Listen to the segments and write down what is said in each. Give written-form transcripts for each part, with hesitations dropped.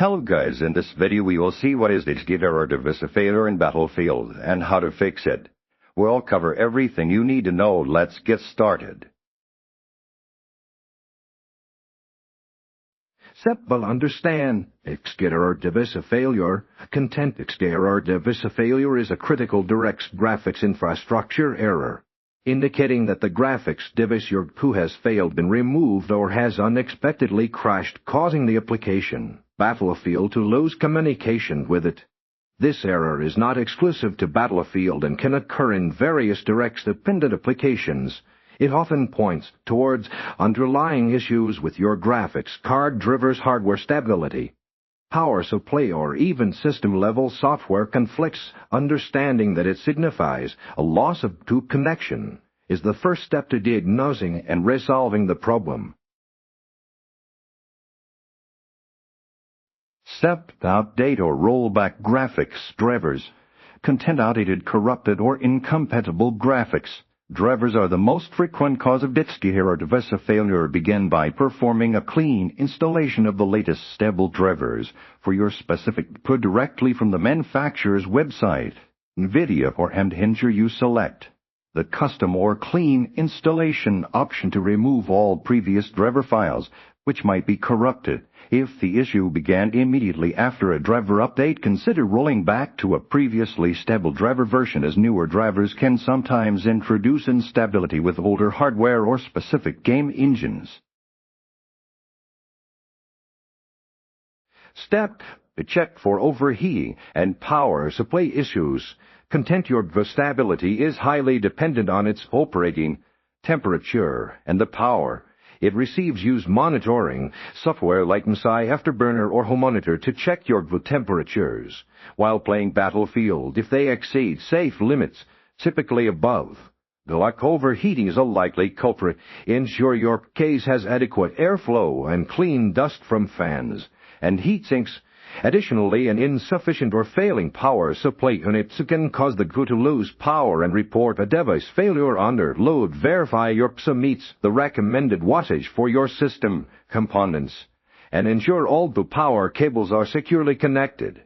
Hello guys, in this video we will see what is DirectX Error failure in Battlefield and how to fix it. We'll cover everything you need to know. Let's get started. Simple understand. DirectX failure. DirectX Error failure is a critical DirectX graphics infrastructure error, indicating that the graphics device your GPU has failed, been removed, or has unexpectedly crashed, causing the application Battlefield to lose communication with it. This error is not exclusive to Battlefield and can occur in various DirectX-dependent applications. It often points towards underlying issues with your graphics card driver's hardware stability, power supply, or even system-level software conflicts. Understanding that it signifies a loss of GPU connection is the first step to diagnosing and resolving the problem. Step to update or roll back graphics drivers. Content outdated, corrupted, or incompatible graphics drivers are the most frequent cause of DirectX Error failure. Begin by performing a clean installation of the latest stable drivers for your specific GPU directly from the manufacturer's website. NVIDIA or AMD you select the custom or clean installation option to remove all previous driver files which might be corrupted. If the issue began immediately after a driver update, consider rolling back to a previously stable driver version, as newer drivers can sometimes introduce instability with older hardware or specific game engines. Step to check for overheating and power supply issues. Your GPU stability is highly dependent on its operating temperature and the power it receives. Use monitoring software like MSI, Afterburner, or Home Monitor to check your GPU temperatures while playing Battlefield. If they exceed safe limits, typically above, overheating is a likely culprit. Ensure your case has adequate airflow and clean dust from fans and heat sinks. Additionally, an insufficient or failing power supply unit can cause the GPU to lose power and report a device failure under load. Verify your GPU meets the recommended wattage for your system components and ensure all GPU power cables are securely connected.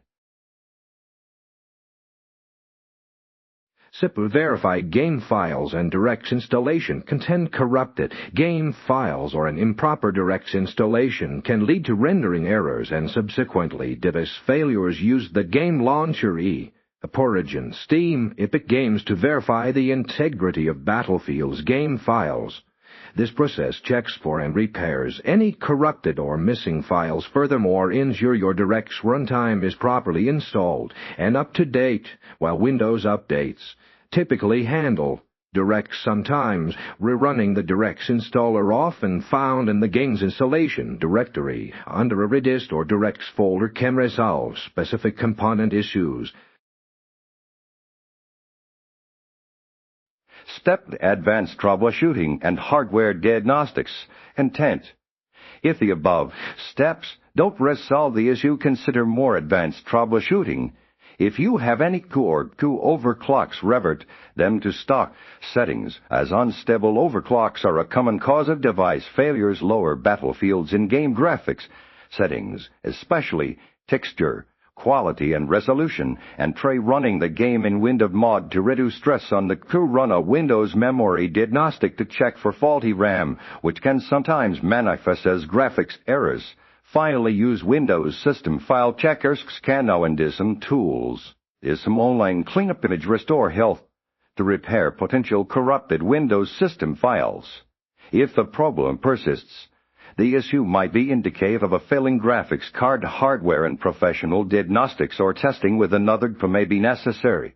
Verify game files and DirectX installation contain corrupted game files, or an improper DirectX installation can lead to rendering errors and subsequently device failures. Use the game launcher Origin, Steam, Epic Games to verify the integrity of Battlefield's game files. This process checks for and repairs any corrupted or missing files. Furthermore, ensure your DirectX runtime is properly installed and up to date while Windows updates typically handle DirectX. Sometimes rerunning the DirectX installer, often found in the game's installation directory under a redist or DirectX folder, can resolve specific component issues. Step advanced troubleshooting and hardware diagnostics. Intent. If the above steps don't resolve the issue, consider more advanced troubleshooting. If you have any GPU or GPU overclocks, revert them to stock settings, as unstable overclocks are a common cause of device failures. Lower Battlefield's in-game graphics settings, especially texture, quality, and resolution, and try running the game in Windows mode to reduce stress on the GPU. Run a Windows memory diagnostic to check for faulty RAM, which can sometimes manifest as graphics errors. Finally, use Windows System File Checker scan and some tools. Some online cleanup image restore health to repair potential corrupted Windows system files. If the problem persists, the issue might be indicative of a failing graphics card hardware, and professional diagnostics or testing with another GPU may be necessary.